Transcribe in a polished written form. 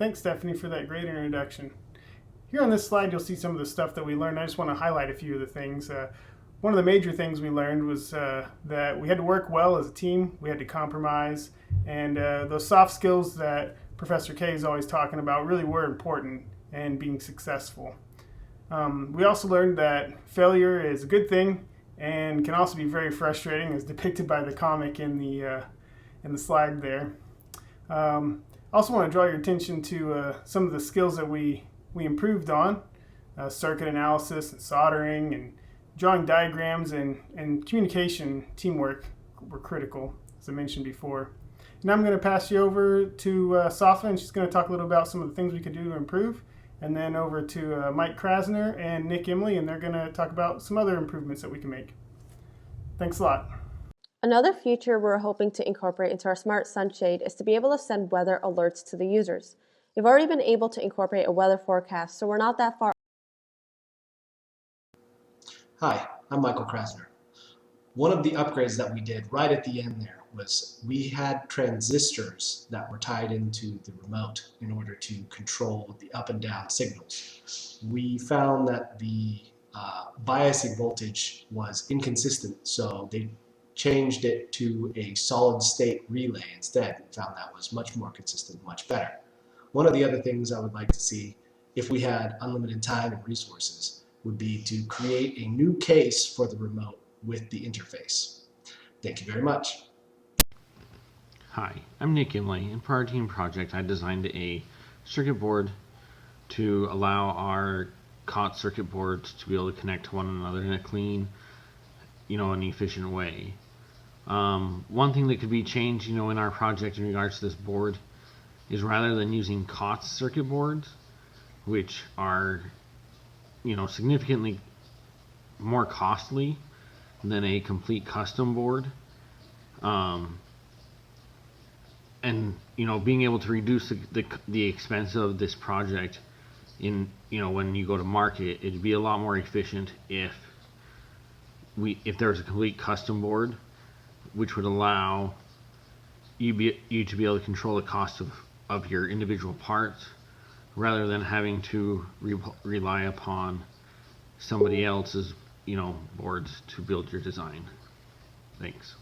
Thanks, Stephanie, for that great introduction. Here on this slide, you'll see some of the stuff that we learned. I just want to highlight a few of the things. One of the major things we learned was that we had to work well as a team. We had to compromise. And those soft skills that Professor K is always talking about really were important in being successful. We also learned that failure is a good thing and can also be very frustrating, as depicted by the comic in the slide there. Also want to draw your attention to some of the skills that we improved on. Circuit analysis and soldering and drawing diagrams and communication, teamwork were critical, as I mentioned before. Now I'm going to pass you over to Safa, and she's going to talk a little about some of the things we could do to improve. And then over to Mike Krasner and Nick Imley, and they're going to talk about some other improvements that we can make. Thanks a lot. Another feature we're hoping to incorporate into our Smart Sunshade is to be able to send weather alerts to the users. We've already been able to incorporate a weather forecast, so we're not that far. Hi, I'm Michael Krasner. One of the upgrades that we did right at the end there was we had transistors that were tied into the remote in order to control the up and down signals. We found that the biasing voltage was inconsistent, so they changed it to a solid state relay instead and found that was much more consistent, much better. One of the other things I would like to see, if we had unlimited time and resources, would be to create a new case for the remote with the interface. Thank you very much. Hi, I'm Nick Imley, and for our team project I designed a circuit board to allow our COTS circuit boards to be able to connect to one another in a clean, and efficient way. One thing that could be changed, in our project in regards to this board is rather than using COTS circuit boards, which are, significantly more costly than a complete custom board, and being able to reduce the expense of this project in when you go to market, it'd be a lot more efficient if there was a complete custom board, which would allow you to be able to control the cost of your individual parts rather than having to rely upon somebody else's boards to build your design. Thanks.